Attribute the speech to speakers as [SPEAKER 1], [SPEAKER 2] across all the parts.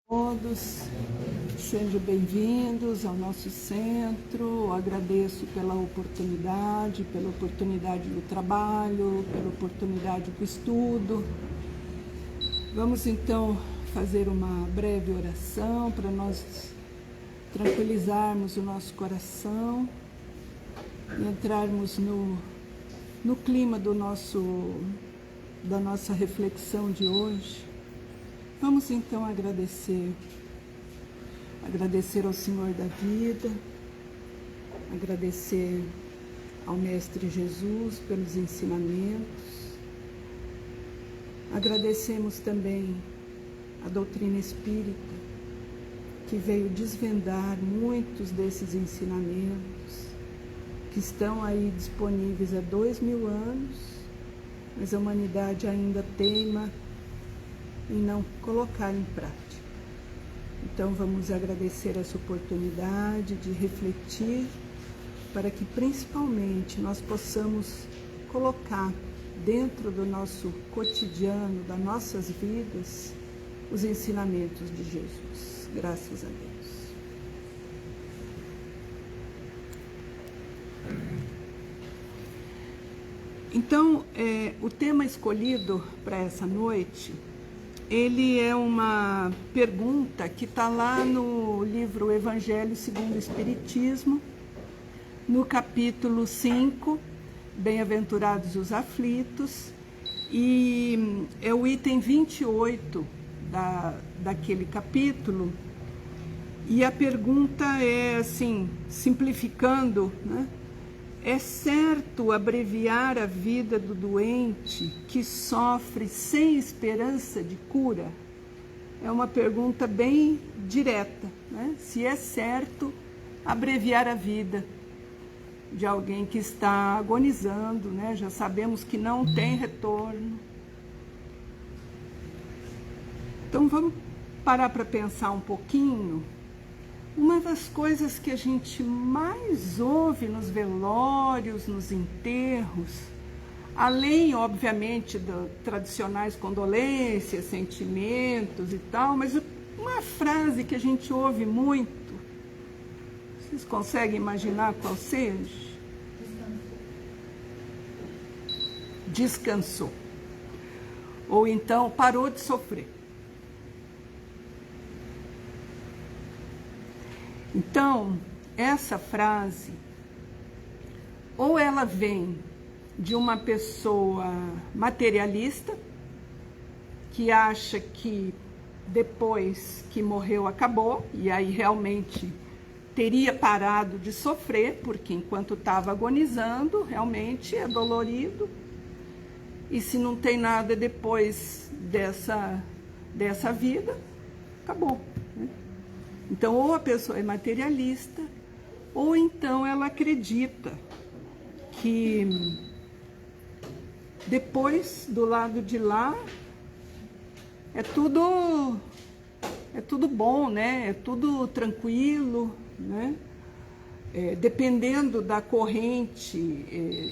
[SPEAKER 1] Todos, sejam bem-vindos ao nosso centro. Eu agradeço pela oportunidade do trabalho, pela oportunidade do estudo. Vamos então fazer uma breve oração para nós tranquilizarmos o nosso coração e entrarmos no clima da nossa reflexão de hoje. Vamos então agradecer ao Senhor da vida, agradecer ao Mestre Jesus pelos ensinamentos, agradecemos também a doutrina espírita, que veio desvendar muitos desses ensinamentos, que estão aí disponíveis há 2000 anos, mas a humanidade ainda teima e não colocar em prática. Então vamos agradecer essa oportunidade de refletir para que principalmente nós possamos colocar dentro do nosso cotidiano, das nossas vidas, os ensinamentos de Jesus. Graças a Deus. Então, o tema escolhido para essa noite, ele é uma pergunta que está lá no livro Evangelho segundo o Espiritismo, no capítulo 5, Bem-aventurados os aflitos, e é o item 28 daquele capítulo, e a pergunta é assim, simplificando, né? É certo abreviar a vida do doente que sofre sem esperança de cura? É uma pergunta bem direta, né? Se é certo abreviar a vida de alguém que está agonizando, né? Já sabemos que não tem retorno. Então vamos parar para pensar um pouquinho. Uma das coisas que a gente mais ouve nos velórios, nos enterros, além, obviamente, das tradicionais condolências, sentimentos e tal, mas uma frase que a gente ouve muito, vocês conseguem imaginar qual seja? Descansou. Ou então, parou de sofrer. Então, essa frase, ou ela vem de uma pessoa materialista, que acha que depois que morreu acabou, e aí realmente teria parado de sofrer, porque enquanto estava agonizando, realmente é dolorido, e se não tem nada depois dessa vida, acabou, né? Então, ou a pessoa é materialista, ou então ela acredita que depois, do lado de lá, é tudo bom, né? É tudo tranquilo, né? Dependendo da corrente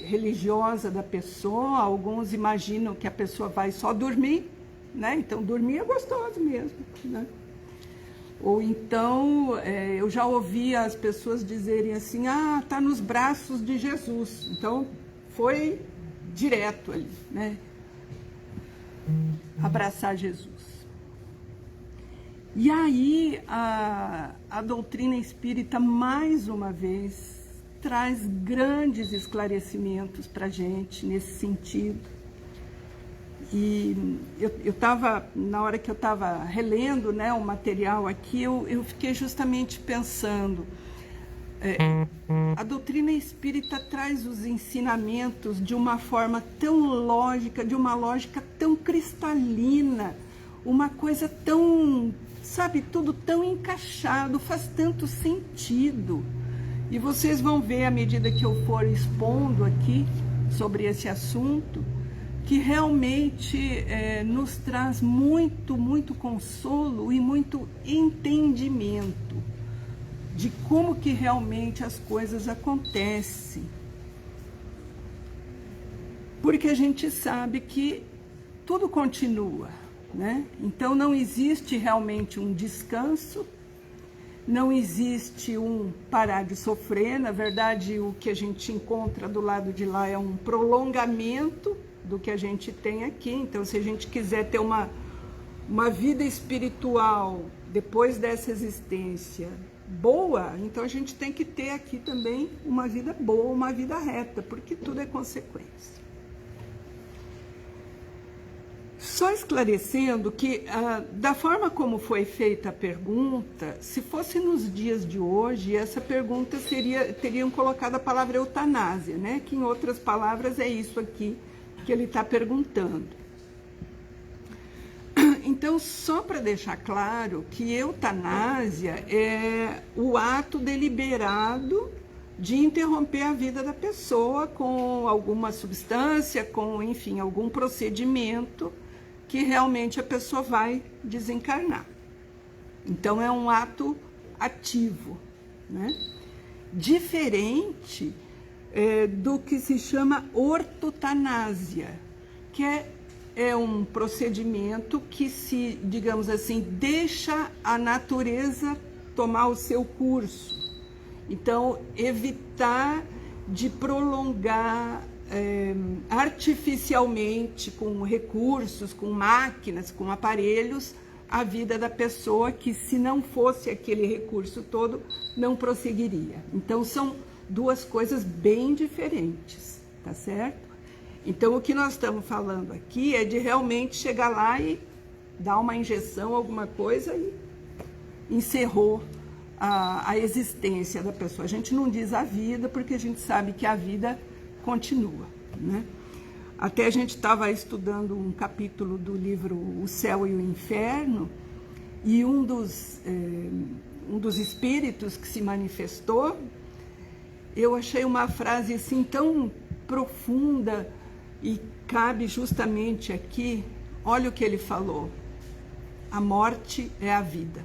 [SPEAKER 1] religiosa da pessoa, alguns imaginam que a pessoa vai só dormir, né? Então, dormir é gostoso mesmo, né? Ou então, eu já ouvi as pessoas dizerem assim, está nos braços de Jesus. Então, foi direto ali, né? Abraçar Jesus. E aí, a doutrina espírita, mais uma vez, traz grandes esclarecimentos para a gente nesse sentido. E eu estava, na hora que eu estava relendo, né, o material aqui, eu fiquei justamente pensando, a doutrina espírita traz os ensinamentos de uma forma tão lógica, de uma lógica tão cristalina, uma coisa tão, sabe, tudo tão encaixado, faz tanto sentido. E vocês vão ver, à medida que eu for expondo aqui sobre esse assunto, que realmente nos traz muito, muito consolo e muito entendimento de como que realmente as coisas acontecem. Porque a gente sabe que tudo continua, né? Então não existe realmente um descanso, não existe um parar de sofrer. Na verdade, o que a gente encontra do lado de lá é um prolongamento do que a gente tem aqui. Então, se a gente quiser ter uma vida espiritual depois dessa existência boa, então a gente tem que ter aqui também uma vida boa, uma vida reta, porque tudo é consequência. Só esclarecendo que, da forma como foi feita a pergunta, se fosse nos dias de hoje, essa pergunta teriam colocado a palavra eutanásia, né? Que, em outras palavras, é isso aqui que ele está perguntando. Então, só para deixar claro que eutanásia é o ato deliberado de interromper a vida da pessoa com alguma substância, com, enfim, algum procedimento que realmente a pessoa vai desencarnar. Então, é um ato ativo, né? Diferente do que se chama ortotanásia, que é um procedimento que se, digamos assim, deixa a natureza tomar o seu curso. Então, evitar de prolongar artificialmente, com recursos, com máquinas, com aparelhos, a vida da pessoa que, se não fosse aquele recurso todo, não prosseguiria. Então, são duas coisas bem diferentes, tá certo? Então, o que nós estamos falando aqui é de realmente chegar lá e dar uma injeção, alguma coisa, e encerrou a existência da pessoa. A gente não diz a vida, porque a gente sabe que a vida continua, né? Até a gente estava estudando um capítulo do livro O Céu e o Inferno, e um dos espíritos que se manifestou, eu achei uma frase assim tão profunda e cabe justamente aqui. Olha o que ele falou: a morte é a vida.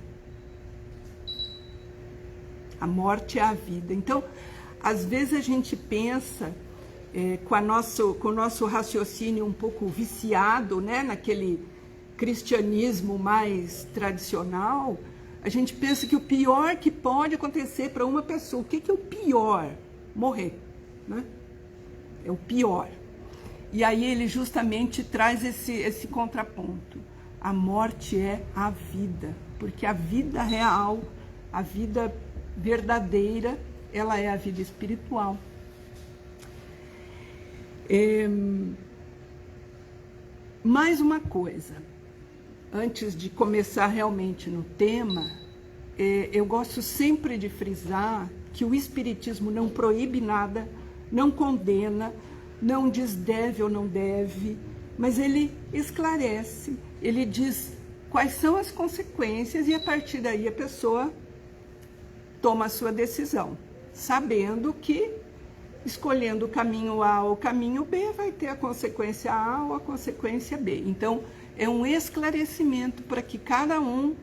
[SPEAKER 1] A morte é a vida. Então, às vezes a gente pensa com o nosso raciocínio um pouco viciado, né, naquele cristianismo mais tradicional, a gente pensa que o pior que pode acontecer para uma pessoa, o que é o pior? Morrer, né? É o pior. E aí ele justamente traz esse contraponto. A morte é a vida, porque a vida real, a vida verdadeira, ela é a vida espiritual. Mais uma coisa, antes de começar realmente no tema, eu gosto sempre de frisar que o Espiritismo não proíbe nada, não condena, não diz deve ou não deve, mas ele esclarece, ele diz quais são as consequências e a partir daí a pessoa toma a sua decisão, sabendo que escolhendo o caminho A ou o caminho B vai ter a consequência A ou a consequência B. Então, é um esclarecimento para que cada um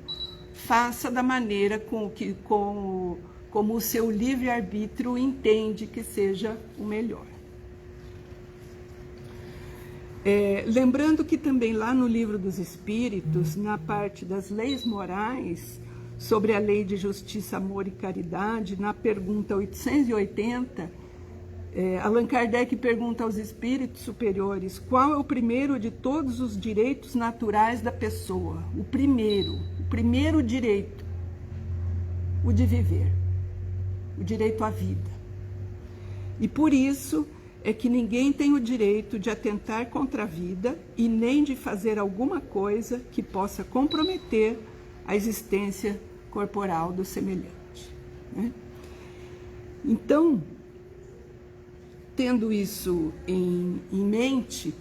[SPEAKER 1] faça da maneira como o seu livre-arbítrio entende que seja o melhor. Lembrando que também lá no Livro dos Espíritos, na parte das leis morais, sobre a lei de justiça, amor e caridade, na pergunta 880, Allan Kardec pergunta aos espíritos superiores qual é o primeiro de todos os direitos naturais da pessoa. O primeiro direito, o de viver, o direito à vida. E por isso é que ninguém tem o direito de atentar contra a vida e nem de fazer alguma coisa que possa comprometer a existência corporal do semelhante, né? Então, tendo isso em mente,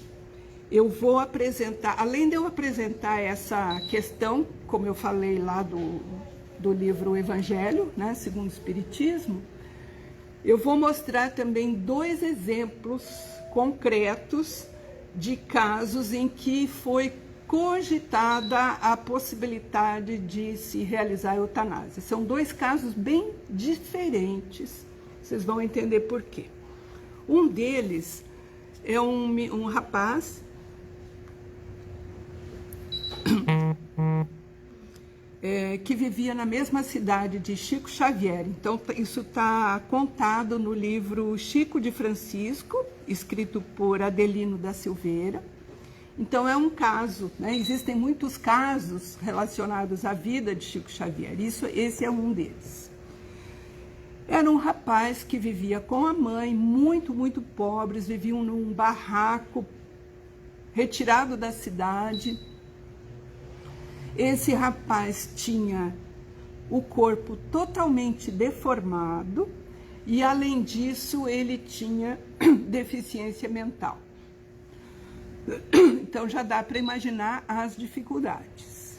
[SPEAKER 1] eu vou apresentar, além de eu apresentar essa questão, como eu falei lá do livro Evangelho, né, segundo o Espiritismo, eu vou mostrar também 2 exemplos concretos de casos em que foi cogitada a possibilidade de se realizar a eutanásia. São 2 casos bem diferentes, vocês vão entender por quê. Um deles é um rapaz que vivia na mesma cidade de Chico Xavier. Então, isso está contado no livro Chico de Francisco, escrito por Adelino da Silveira. Então, é um caso, né? Existem muitos casos relacionados à vida de Chico Xavier. Esse é um deles. Era um rapaz que vivia com a mãe, muito, muito pobres, viviam num barraco retirado da cidade. Esse rapaz tinha o corpo totalmente deformado e, além disso, ele tinha deficiência mental. Então, já dá para imaginar as dificuldades.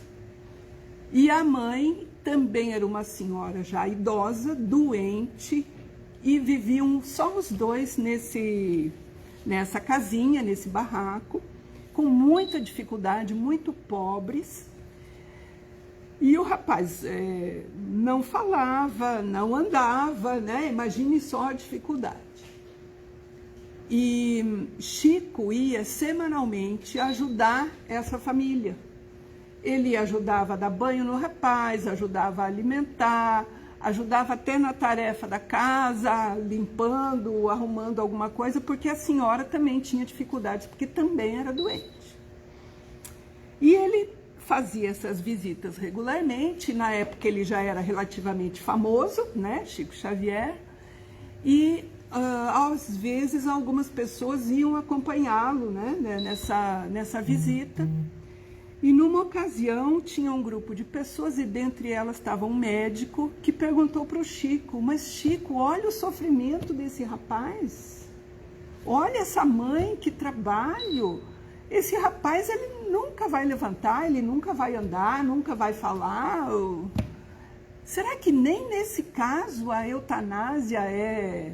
[SPEAKER 1] E a mãe também era uma senhora já idosa, doente, e viviam só os dois nessa casinha, nesse barraco, com muita dificuldade, muito pobres. E o rapaz não falava, não andava, né? Imagine só a dificuldade. E Chico ia semanalmente ajudar essa família. Ele ajudava a dar banho no rapaz, ajudava a alimentar, ajudava até na tarefa da casa, limpando, arrumando alguma coisa, porque a senhora também tinha dificuldades, porque também era doente. E ele fazia essas visitas regularmente. Na época ele já era relativamente famoso, né, Chico Xavier, e às vezes algumas pessoas iam acompanhá-lo, né, nessa visita. E numa ocasião tinha um grupo de pessoas e dentre elas estava um médico que perguntou para o Chico: mas Chico, olha o sofrimento desse rapaz, olha essa mãe, que trabalho. Esse rapaz, ele nunca vai levantar, ele nunca vai andar, nunca vai falar. Será que nem nesse caso a eutanásia é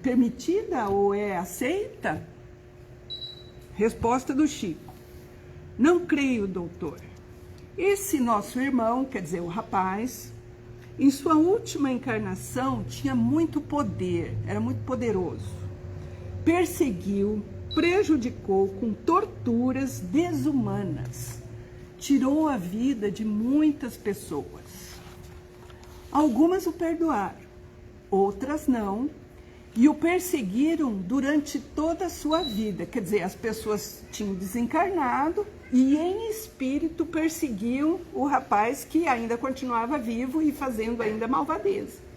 [SPEAKER 1] permitida ou é aceita? Resposta do Chico: não creio, doutor. Esse nosso irmão, quer dizer, o rapaz, em sua última encarnação tinha muito poder, era muito poderoso. Perseguiu, prejudicou com torturas desumanas, tirou a vida de muitas pessoas. Algumas o perdoaram, outras não, e o perseguiram durante toda a sua vida. Quer dizer, as pessoas tinham desencarnado e em espírito perseguiam o rapaz que ainda continuava vivo e fazendo ainda malvadeza.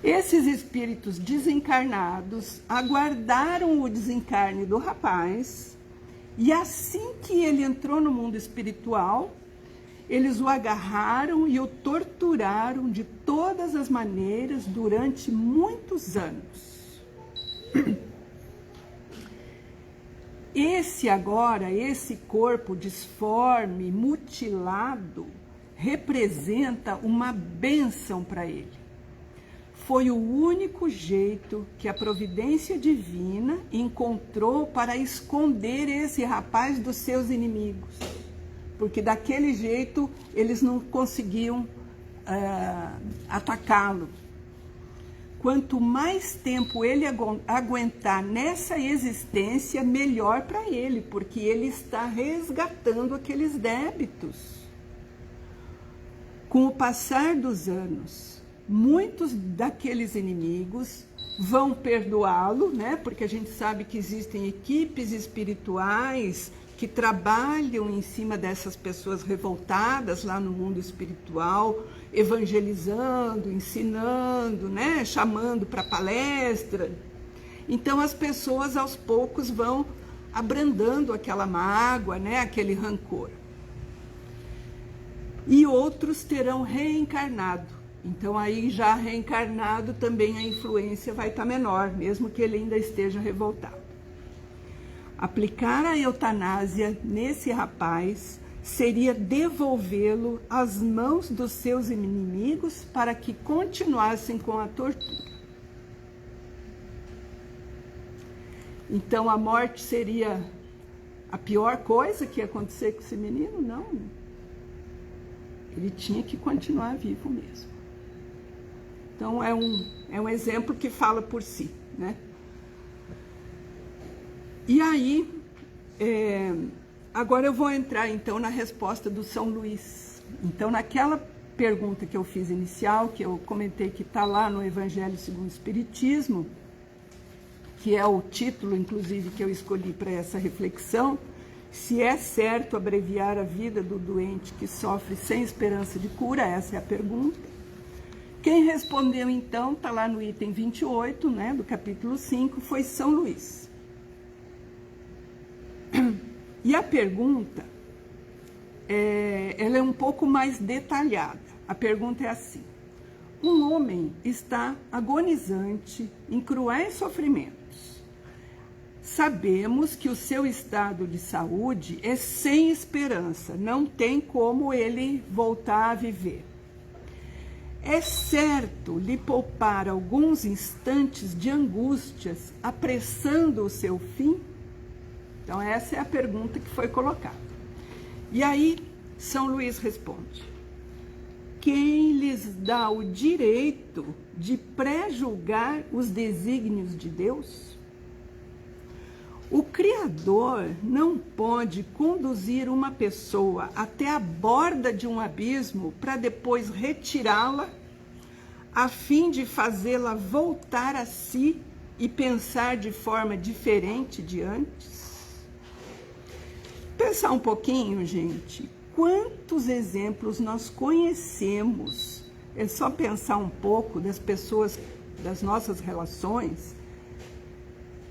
[SPEAKER 1] Esses espíritos desencarnados aguardaram o desencarne do rapaz e assim que ele entrou no mundo espiritual, eles o agarraram e o torturaram de todas as maneiras durante muitos anos. Esse corpo disforme, mutilado, representa uma bênção para ele. Foi o único jeito que a providência divina encontrou para esconder esse rapaz dos seus inimigos. Porque daquele jeito eles não conseguiam atacá-lo. Quanto mais tempo ele aguentar nessa existência, melhor para ele, porque ele está resgatando aqueles débitos. Com o passar dos anos, muitos daqueles inimigos vão perdoá-lo, né? Porque a gente sabe que existem equipes espirituais que trabalham em cima dessas pessoas revoltadas lá no mundo espiritual, evangelizando, ensinando, né? Chamando para palestra. Então as pessoas aos poucos vão abrandando aquela mágoa, né? Aquele rancor. E outros terão reencarnado. Então aí já reencarnado também a influência vai estar menor, mesmo que ele ainda esteja revoltado. Aplicar a eutanásia nesse rapaz seria devolvê-lo às mãos dos seus inimigos para que continuassem com a tortura. Então a morte seria a pior coisa que ia acontecer com esse menino? Não. Ele tinha que continuar vivo mesmo. Então é um exemplo que fala por si, né? E aí, Agora eu vou entrar então na resposta do São Luís. Então, naquela pergunta que eu fiz inicial, que eu comentei que está lá no Evangelho segundo o Espiritismo, que é o título, inclusive, que eu escolhi para essa reflexão, se é certo abreviar a vida do doente que sofre sem esperança de cura, essa é a pergunta. Quem respondeu, então, está lá no item 28, né, do capítulo 5, foi São Luís. E a pergunta, ela é um pouco mais detalhada. A pergunta é assim: um homem está agonizante em cruéis sofrimentos. Sabemos que o seu estado de saúde é sem esperança, não tem como ele voltar a viver. É certo lhe poupar alguns instantes de angústias, apressando o seu fim? Então, essa é a pergunta que foi colocada. E aí, São Luís responde: quem lhes dá o direito de pré-julgar os desígnios de Deus? O Criador não pode conduzir uma pessoa até a borda de um abismo para depois retirá-la, a fim de fazê-la voltar a si e pensar de forma diferente de antes? Pensar um pouquinho, gente, quantos exemplos nós conhecemos? É só pensar um pouco das pessoas, das nossas relações,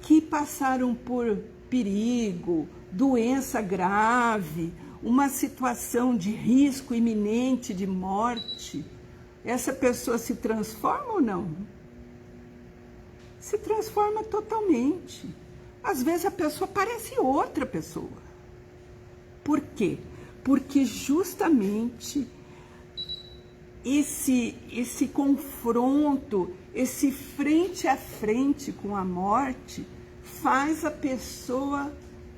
[SPEAKER 1] que passaram por perigo, doença grave, uma situação de risco iminente de morte. Essa pessoa se transforma ou não? Se transforma totalmente. Às vezes a pessoa parece outra pessoa. Por quê? Porque justamente esse confronto, esse frente a frente com a morte, faz a pessoa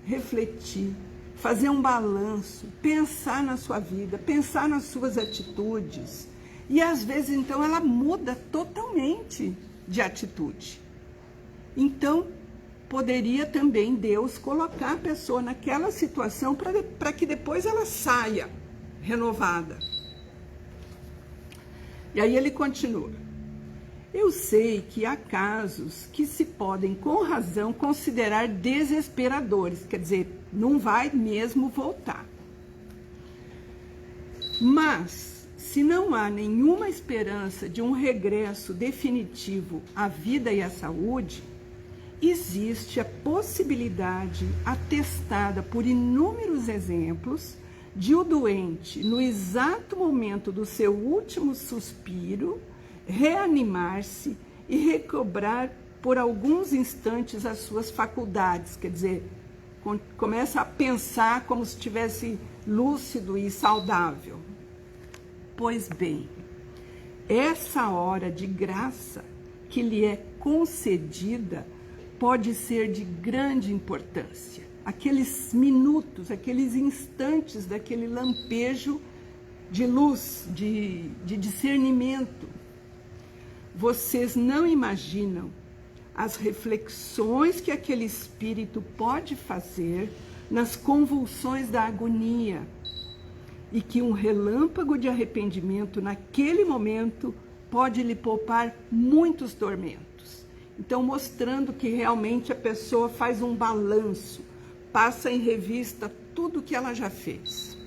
[SPEAKER 1] refletir, fazer um balanço, pensar na sua vida, pensar nas suas atitudes. E às vezes, então, ela muda totalmente de atitude. Então, poderia também Deus colocar a pessoa naquela situação para que depois ela saia renovada. E aí ele continua: eu sei que há casos que se podem com razão considerar desesperadores, quer dizer, não vai mesmo voltar. Mas, se não há nenhuma esperança de um regresso definitivo à vida e à saúde, existe a possibilidade, atestada por inúmeros exemplos, de o doente, no exato momento do seu último suspiro, reanimar-se e recobrar por alguns instantes as suas faculdades, quer dizer, começa a pensar como se estivesse lúcido e saudável. Pois bem, essa hora de graça que lhe é concedida pode ser de grande importância. Aqueles minutos, aqueles instantes daquele lampejo de luz, de discernimento. Vocês não imaginam as reflexões que aquele espírito pode fazer nas convulsões da agonia, e que um relâmpago de arrependimento naquele momento pode lhe poupar muitos tormentos. Então, mostrando que realmente a pessoa faz um balanço, passa em revista tudo que ela já fez.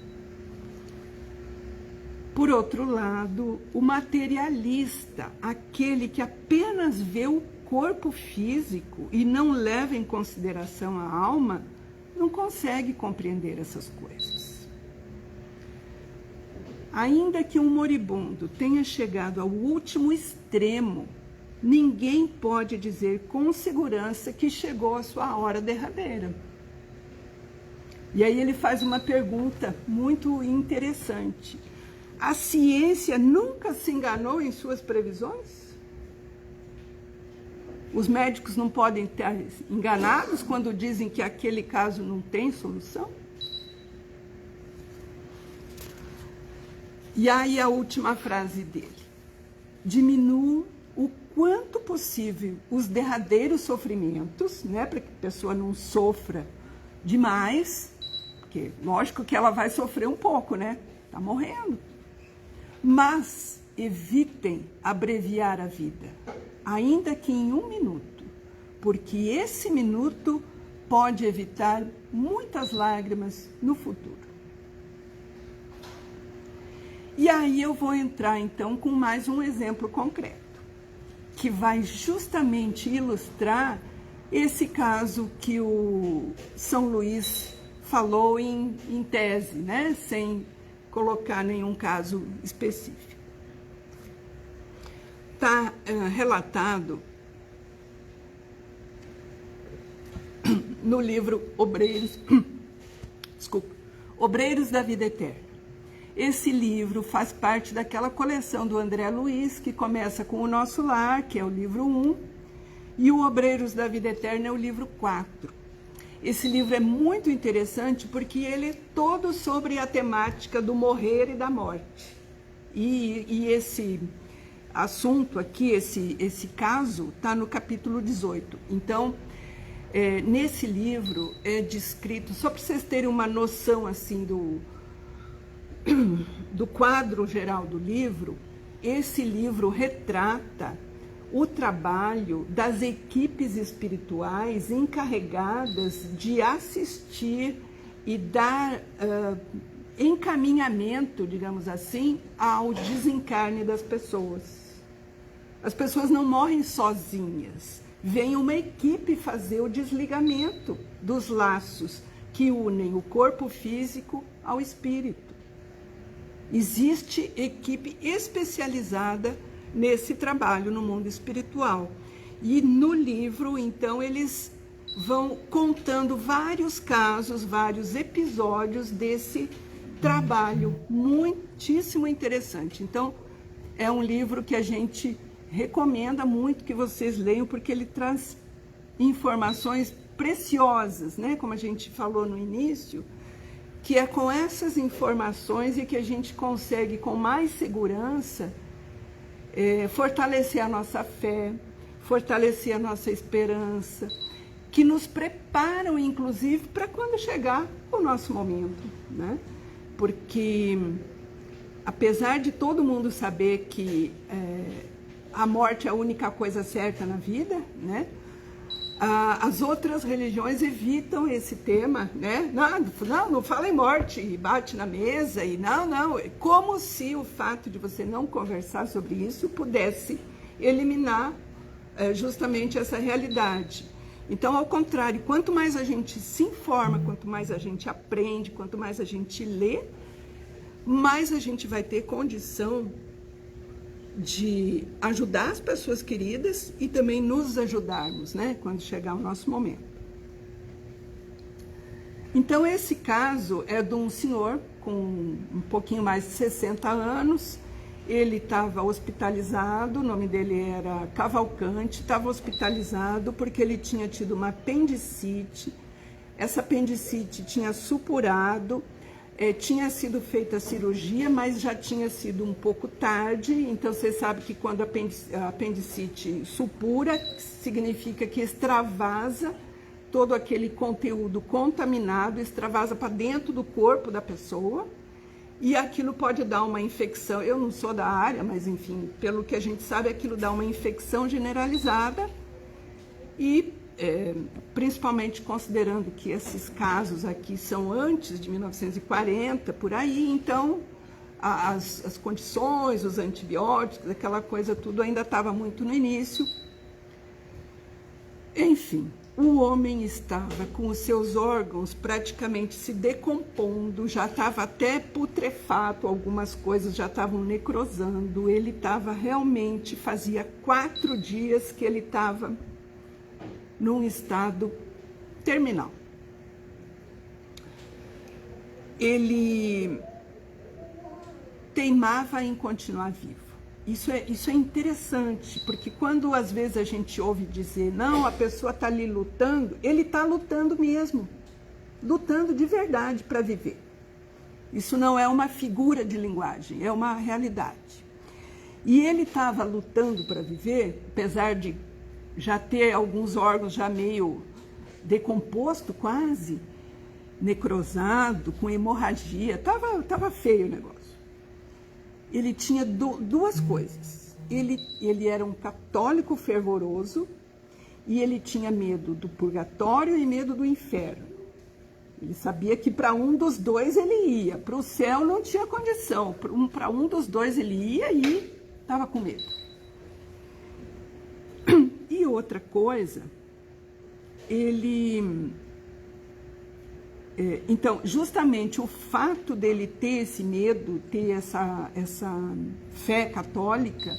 [SPEAKER 1] Por outro lado, o materialista, aquele que apenas vê o corpo físico e não leva em consideração a alma, não consegue compreender essas coisas. Ainda que um moribundo tenha chegado ao último extremo, ninguém pode dizer com segurança que chegou a sua hora derradeira. E aí ele faz uma pergunta muito interessante. A ciência nunca se enganou em suas previsões? Os médicos não podem estar enganados quando dizem que aquele caso não tem solução? E aí a última frase dele: diminuam o quanto possível os derradeiros sofrimentos, né, para que a pessoa não sofra demais, porque lógico que ela vai sofrer um pouco, né? Está morrendo. Mas evitem abreviar a vida, ainda que em 1 minuto, porque esse minuto pode evitar muitas lágrimas no futuro. E aí eu vou entrar então com mais um exemplo concreto, que vai justamente ilustrar esse caso que o São Luís falou em tese, né? Sem colocar nenhum caso específico. Está relatado no livro Obreiros da Vida Eterna. Esse livro faz parte daquela coleção do André Luiz, que começa com O Nosso Lar, que é o livro 1, e o Obreiros da Vida Eterna é o livro 4. Esse livro é muito interessante porque ele é todo sobre a temática do morrer e da morte. E esse assunto aqui, esse caso, está no capítulo 18. Então, nesse livro é descrito, só para vocês terem uma noção assim do quadro geral do livro, esse livro retrata o trabalho das equipes espirituais encarregadas de assistir e dar encaminhamento, digamos assim, ao desencarne das pessoas. As pessoas não morrem sozinhas. Vem uma equipe fazer o desligamento dos laços que unem o corpo físico ao espírito. Existe equipe especializada nesse trabalho no mundo espiritual. E no livro, então, eles vão contando vários casos, vários episódios desse trabalho muitíssimo interessante. Então, é um livro que a gente recomenda muito que vocês leiam, porque ele traz informações preciosas, né? Como a gente falou no início, que é com essas informações e que a gente consegue com mais segurança fortalecer a nossa fé, fortalecer a nossa esperança, que nos preparam, inclusive, para quando chegar o nosso momento, né? Porque, apesar de todo mundo saber que a morte é a única coisa certa na vida, né? As outras religiões evitam esse tema, né? Não fala em morte, e bate na mesa, e não. Como se o fato de você não conversar sobre isso pudesse eliminar justamente essa realidade. Então, ao contrário, quanto mais a gente se informa, quanto mais a gente aprende, quanto mais a gente lê, mais a gente vai ter condição de ajudar as pessoas queridas e também nos ajudarmos, né, quando chegar o nosso momento. Então, esse caso é de um senhor com um pouquinho mais de 60 anos, ele estava hospitalizado, o nome dele era Cavalcante, estava hospitalizado porque ele tinha tido uma apendicite, essa apendicite tinha supurado, tinha sido feita a cirurgia, mas já tinha sido um pouco tarde, então você sabe que quando a apendicite supura, significa que extravasa todo aquele conteúdo contaminado, extravasa para dentro do corpo da pessoa, e aquilo pode dar uma infecção. Eu não sou da área, mas enfim, pelo que a gente sabe, aquilo dá uma infecção generalizada e principalmente considerando que esses casos aqui são antes de 1940, por aí, então as condições, os antibióticos, aquela coisa tudo ainda estava muito no início. Enfim, o homem estava com os seus órgãos praticamente se decompondo, já estava até putrefato, algumas coisas já estavam necrosando, ele estava realmente, fazia 4 dias que ele estava num estado terminal. Ele teimava em continuar vivo. Isso é interessante, porque quando às vezes a gente ouve dizer, não, a pessoa está ali lutando, ele está lutando mesmo, lutando de verdade para viver. Isso não é uma figura de linguagem, é uma realidade. E ele estava lutando para viver, apesar de já ter alguns órgãos já meio decomposto quase, necrosado, com hemorragia, tava feio o negócio. Ele tinha duas coisas. Ele era um católico fervoroso e ele tinha medo do purgatório e medo do inferno. Ele sabia que para um dos dois ele ia, para o céu não tinha condição, para um dos dois ele ia e estava com medo. E outra coisa, então, justamente o fato dele ter esse medo, ter essa fé católica,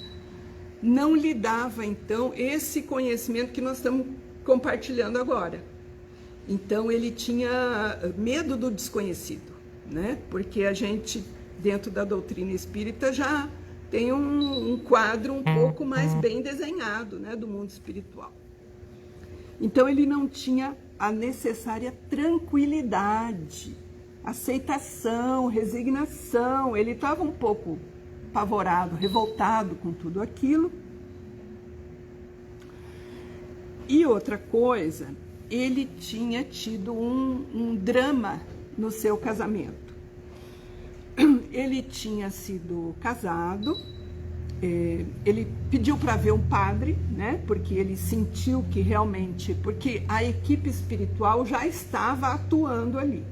[SPEAKER 1] não lhe dava, então, esse conhecimento que nós estamos compartilhando agora. Então, ele tinha medo do desconhecido, né? Porque a gente, dentro da doutrina espírita, já tem um quadro um pouco mais bem desenhado, né, do mundo espiritual. Então, ele não tinha a necessária tranquilidade, aceitação, resignação. Ele estava um pouco apavorado, revoltado com tudo aquilo. E outra coisa, ele tinha tido um drama no seu casamento. Ele tinha sido casado, ele pediu para ver um padre, né? Porque ele sentiu que realmente, porque a equipe espiritual já estava atuando ali.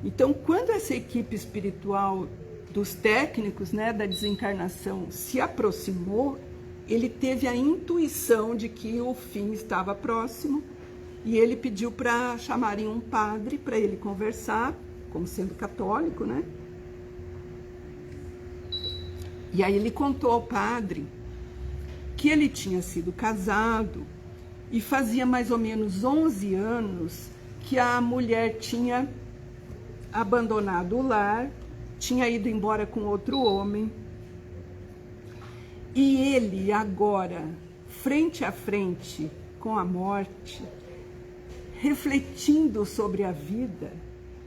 [SPEAKER 1] Então, quando essa equipe espiritual dos técnicos, né, da desencarnação se aproximou, ele teve a intuição de que o fim estava próximo e ele pediu para chamarem um padre para ele conversar, como sendo católico, né? E aí ele contou ao padre que ele tinha sido casado e fazia mais ou menos 11 anos que a mulher tinha abandonado o lar, tinha ido embora com outro homem. E ele agora, frente a frente com a morte, refletindo sobre a vida,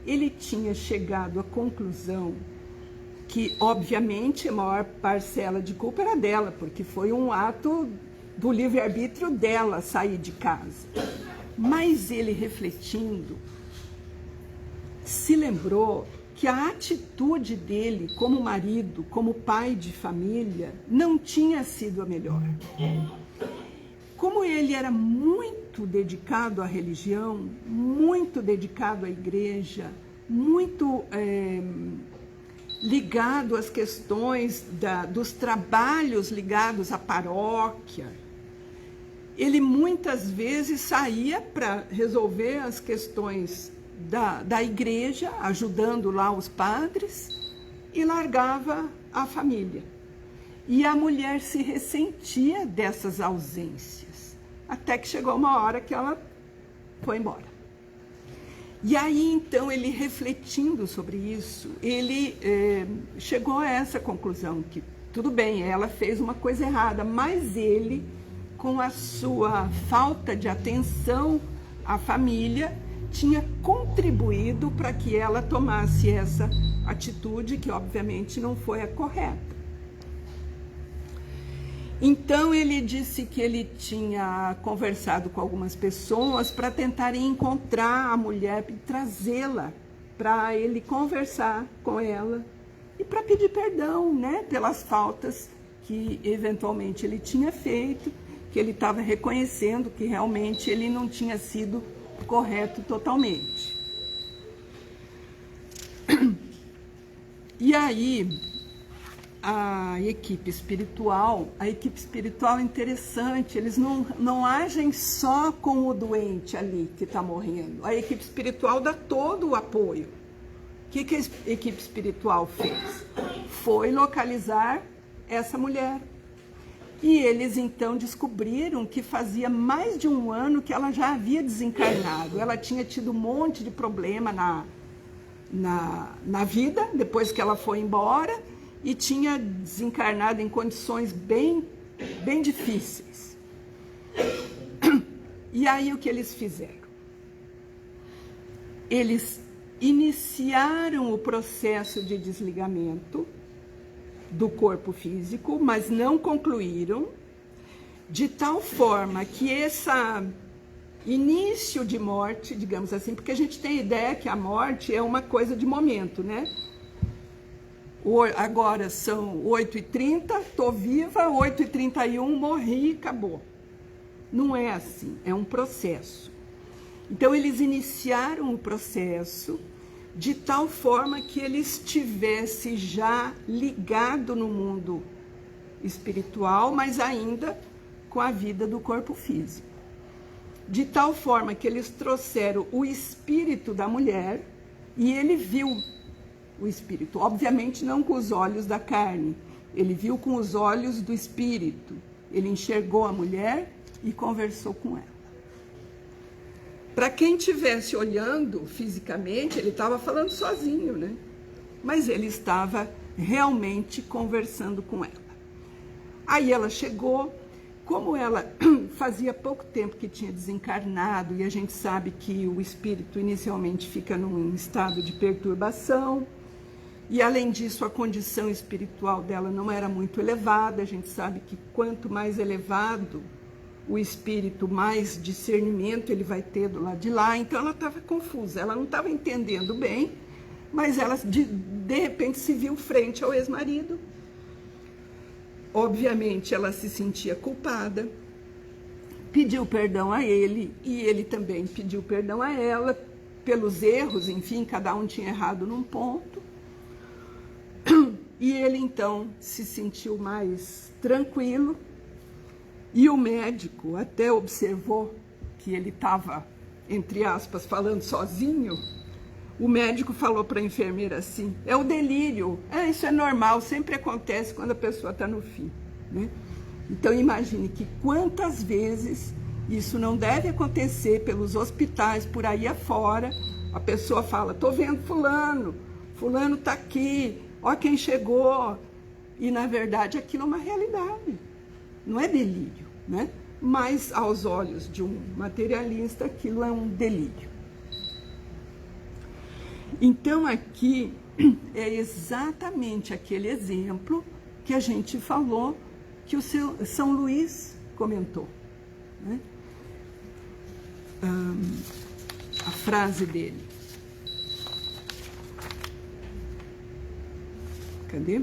[SPEAKER 1] ele tinha chegado à conclusão que, obviamente, a maior parcela de culpa era dela, porque foi um ato do livre-arbítrio dela sair de casa. Mas ele, refletindo, se lembrou que a atitude dele como marido, como pai de família, não tinha sido a melhor. Como ele era muito dedicado à religião, muito dedicado à igreja, muito ligado às questões dos trabalhos ligados à paróquia, ele muitas vezes saía para resolver as questões da igreja, ajudando lá os padres, e largava a família. E a mulher se ressentia dessas ausências, até que chegou uma hora que ela foi embora. E aí, então, ele refletindo sobre isso, ele chegou a essa conclusão, que tudo bem, ela fez uma coisa errada, mas ele, com a sua falta de atenção à família, tinha contribuído para que ela tomasse essa atitude, que obviamente não foi a correta. Então, ele disse que ele tinha conversado com algumas pessoas para tentarem encontrar a mulher e trazê-la para ele conversar com ela e para pedir perdão, né, pelas faltas que eventualmente ele tinha feito, que ele estava reconhecendo que realmente ele não tinha sido correto totalmente. E aí, a equipe espiritual é interessante, eles não agem só com o doente ali que está morrendo. A equipe espiritual dá todo o apoio. O que a equipe espiritual fez? Foi localizar essa mulher. E eles então descobriram que fazia mais de um ano que ela já havia desencarnado. Ela tinha tido um monte de problema na vida, depois que ela foi embora, e tinha desencarnado em condições bem difíceis. E aí o que eles fizeram? Eles iniciaram o processo de desligamento do corpo físico, mas não concluíram, de tal forma que essa início de morte, digamos assim, porque a gente tem a ideia que a morte é uma coisa de momento, né? Agora são 8h30, estou viva, 8h31, morri, acabou. Não é assim, é um processo. Então, eles iniciaram o processo de tal forma que ele estivesse já ligado no mundo espiritual, mas ainda com a vida do corpo físico. De tal forma que eles trouxeram o espírito da mulher e ele viu o espírito. Obviamente não com os olhos da carne, ele viu com os olhos do espírito. Ele enxergou a mulher e conversou com ela. Para quem estivesse olhando fisicamente, ele estava falando sozinho, né? Mas ele estava realmente conversando com ela. Aí ela chegou, como ela fazia pouco tempo que tinha desencarnado, e a gente sabe que o espírito inicialmente fica num estado de perturbação, e além disso a condição espiritual dela não era muito elevada. A gente sabe que quanto mais elevado o espírito, mais discernimento ele vai ter do lado de lá. Então ela estava confusa, ela não estava entendendo bem, mas ela de repente se viu frente ao ex-marido. Obviamente ela se sentia culpada, pediu perdão a ele e ele também pediu perdão a ela pelos erros, enfim, cada um tinha errado num ponto. E ele então se sentiu mais tranquilo. E o médico até observou que ele estava, entre aspas, falando sozinho. O médico falou para a enfermeira assim: é o delírio, isso é normal, sempre acontece quando a pessoa está no fim, né? Então imagine que quantas vezes isso não deve acontecer pelos hospitais, por aí afora. A pessoa fala: estou vendo fulano, fulano está aqui, ó quem chegou. E na verdade aquilo é uma realidade, não é delírio, né? Mas aos olhos de um materialista aquilo é um delírio. Então aqui é exatamente aquele exemplo que a gente falou, que o São Luís comentou, né? A frase dele. Cadê?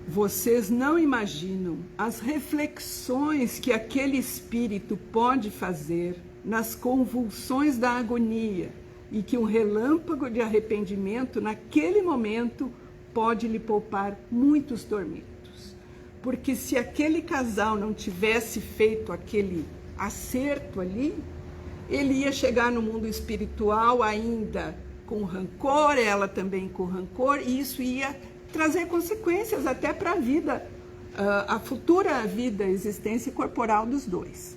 [SPEAKER 1] Vocês não imaginam as reflexões que aquele espírito pode fazer nas convulsões da agonia, e que um relâmpago de arrependimento naquele momento pode lhe poupar muitos tormentos. Porque se aquele casal não tivesse feito aquele acerto ali, ele ia chegar no mundo espiritual ainda com rancor, ela também com rancor, e isso ia trazer consequências até para a vida, a futura vida, a existência corporal dos dois.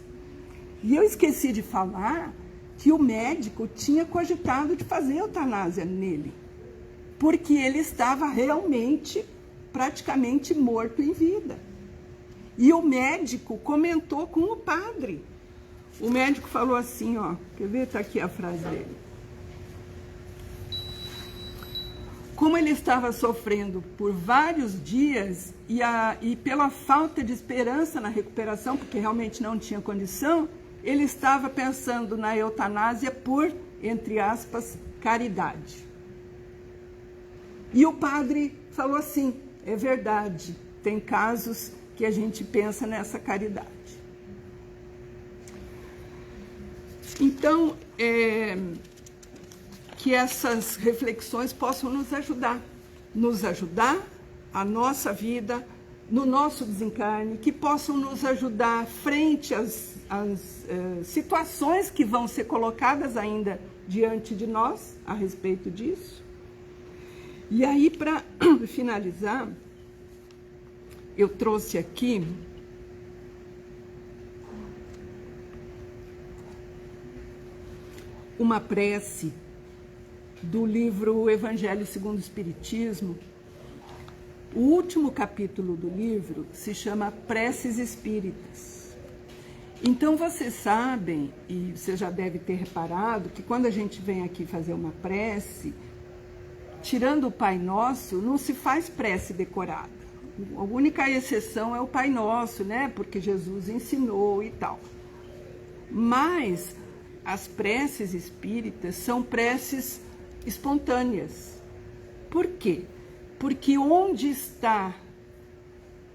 [SPEAKER 1] E eu esqueci de falar que o médico tinha cogitado de fazer eutanásia nele, porque ele estava realmente, praticamente morto em vida. E o médico comentou com o padre. O médico falou assim, ó, quer ver? Está aqui a frase dele. Como ele estava sofrendo por vários dias e pela falta de esperança na recuperação, porque realmente não tinha condição, ele estava pensando na eutanásia por, entre aspas, caridade. E o padre falou assim: é verdade, tem casos que a gente pensa nessa caridade. Então, que essas reflexões possam nos ajudar a nossa vida, no nosso desencarne, que possam nos ajudar frente às situações que vão ser colocadas ainda diante de nós a respeito disso. E aí, para finalizar, eu trouxe aqui uma prece do livro Evangelho segundo o Espiritismo. O último capítulo do livro se chama Preces Espíritas. Então vocês sabem, e você já deve ter reparado, que quando a gente vem aqui fazer uma prece, tirando o Pai Nosso, não se faz prece decorada. A única exceção é o Pai Nosso, né? Porque Jesus ensinou e tal. Mas as preces espíritas são preces espontâneas. Por quê? Porque onde está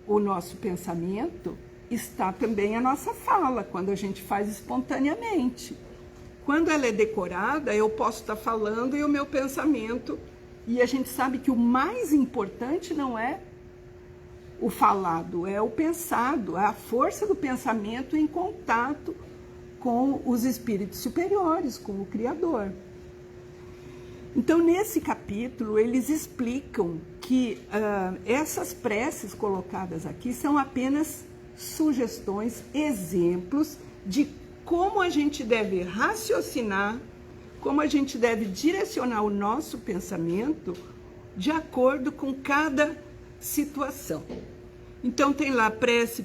[SPEAKER 1] o nosso pensamento, está também a nossa fala, quando a gente faz espontaneamente. Quando ela é decorada, eu posso estar falando e o meu pensamento, e a gente sabe que o mais importante não é o falado, é o pensado, é a força do pensamento em contato com os espíritos superiores, com o Criador. Então, nesse capítulo, eles explicam que essas preces colocadas aqui são apenas sugestões, exemplos de como a gente deve raciocinar, como a gente deve direcionar o nosso pensamento de acordo com cada situação. Então, tem lá prece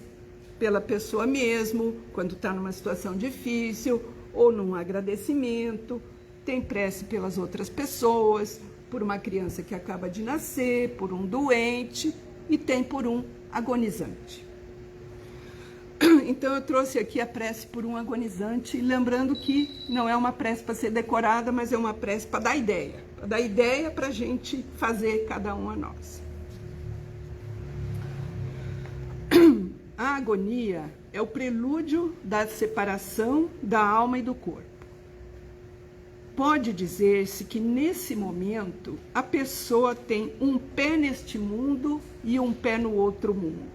[SPEAKER 1] pela pessoa mesmo, quando está numa situação difícil, ou num agradecimento. Tem prece pelas outras pessoas, por uma criança que acaba de nascer, por um doente, e tem por um agonizante. Então, eu trouxe aqui a prece por um agonizante, lembrando que não é uma prece para ser decorada, mas é uma prece para dar ideia para a gente fazer cada um a nós. A agonia é o prelúdio da separação da alma e do corpo. Pode dizer-se que nesse momento a pessoa tem um pé neste mundo e um pé no outro mundo.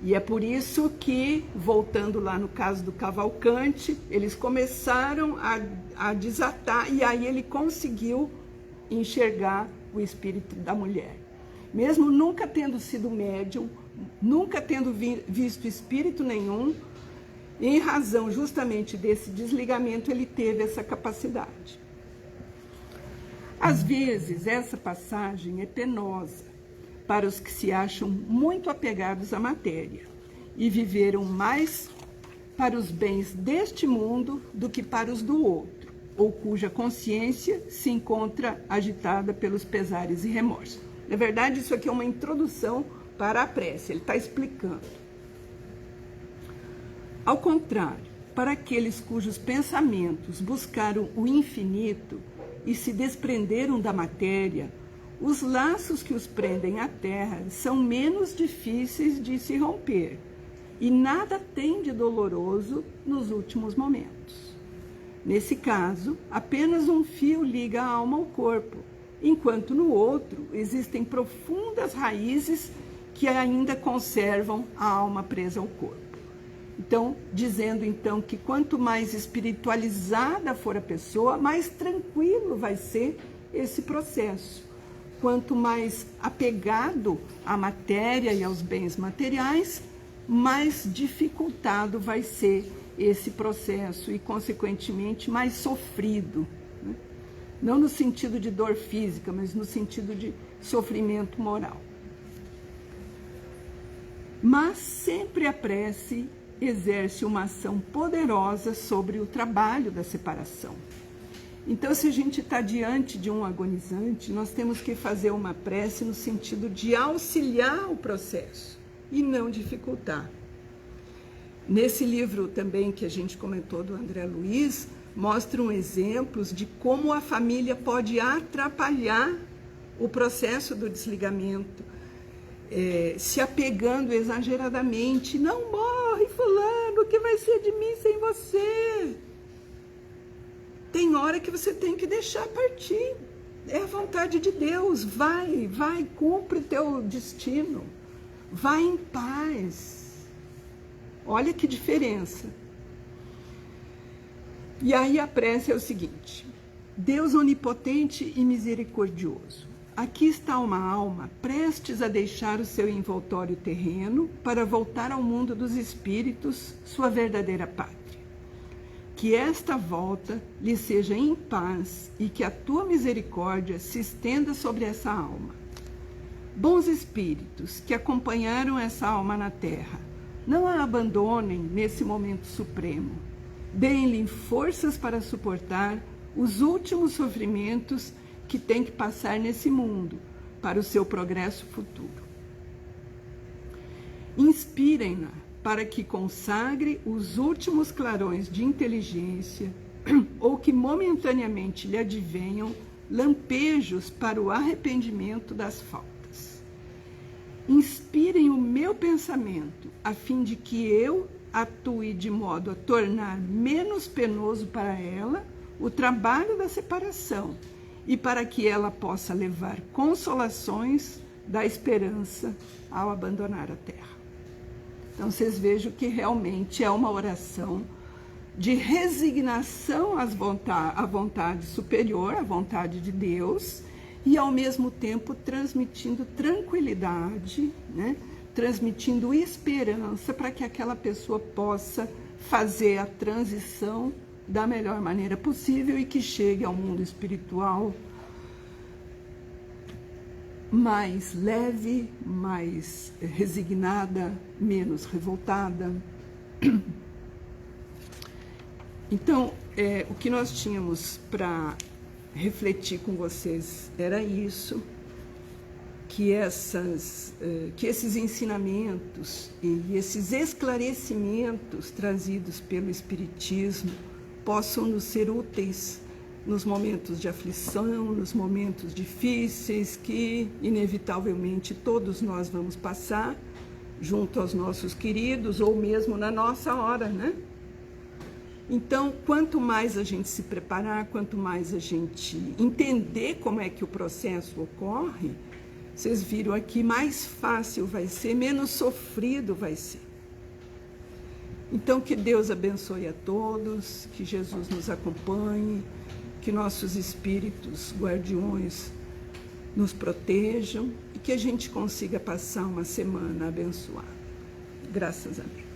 [SPEAKER 1] E é por isso que, voltando lá no caso do Cavalcante, eles começaram a desatar, e aí ele conseguiu enxergar o espírito da mulher. Mesmo nunca tendo sido médium, nunca tendo visto espírito nenhum, em razão justamente desse desligamento, ele teve essa capacidade. Às vezes, essa passagem é penosa para os que se acham muito apegados à matéria e viveram mais para os bens deste mundo do que para os do outro, ou cuja consciência se encontra agitada pelos pesares e remorsos. Na verdade, isso aqui é uma introdução para a prece, ele está explicando. Ao contrário, para aqueles cujos pensamentos buscaram o infinito e se desprenderam da matéria, os laços que os prendem à terra são menos difíceis de se romper, e nada tem de doloroso nos últimos momentos. Nesse caso, apenas um fio liga a alma ao corpo, enquanto no outro existem profundas raízes que ainda conservam a alma presa ao corpo. Então, dizendo então que quanto mais espiritualizada for a pessoa, mais tranquilo vai ser esse processo. Quanto mais apegado à matéria e aos bens materiais, mais dificultado vai ser esse processo e, consequentemente, mais sofrido. Né? Não no sentido de dor física, mas no sentido de sofrimento moral. Mas sempre a prece exerce uma ação poderosa sobre o trabalho da separação. Então, se a gente está diante de um agonizante, nós temos que fazer uma prece no sentido de auxiliar o processo e não dificultar. Nesse livro também que a gente comentou do André Luiz, mostram exemplos de como a família pode atrapalhar o processo do desligamento, se apegando exageradamente. Não morre, fulano, o que vai ser de mim sem você? Tem hora que você tem que deixar partir. É a vontade de Deus. Vai, cumpre o teu destino. Vai em paz. Olha que diferença. E aí a prece é o seguinte: Deus onipotente e misericordioso, aqui está uma alma prestes a deixar o seu envoltório terreno para voltar ao mundo dos espíritos, sua verdadeira pátria. Que esta volta lhe seja em paz e que a tua misericórdia se estenda sobre essa alma. Bons espíritos que acompanharam essa alma na terra, não a abandonem nesse momento supremo. Deem-lhe forças para suportar os últimos sofrimentos que tem que passar nesse mundo para o seu progresso futuro. Inspirem-na para que consagre os últimos clarões de inteligência ou que momentaneamente lhe advenham lampejos para o arrependimento das faltas. Inspirem o meu pensamento, a fim de que eu atue de modo a tornar menos penoso para ela o trabalho da separação e para que ela possa levar consolações da esperança ao abandonar a terra. Então, vocês vejam que realmente é uma oração de resignação à vontade superior, à vontade de Deus, e ao mesmo tempo transmitindo tranquilidade, né? Transmitindo esperança para que aquela pessoa possa fazer a transição da melhor maneira possível e que chegue ao mundo espiritual mais leve, mais resignada, menos revoltada. Então, o que nós tínhamos para refletir com vocês era isso, que esses ensinamentos e esses esclarecimentos trazidos pelo Espiritismo possam nos ser úteis nos momentos de aflição, nos momentos difíceis que, inevitavelmente, todos nós vamos passar junto aos nossos queridos ou mesmo na nossa hora, né? Então, quanto mais a gente se preparar, quanto mais a gente entender como é que o processo ocorre, vocês viram aqui, mais fácil vai ser, menos sofrido vai ser. Então, que Deus abençoe a todos, que Jesus nos acompanhe, que nossos espíritos guardiões nos protejam e que a gente consiga passar uma semana abençoada. Graças a Deus.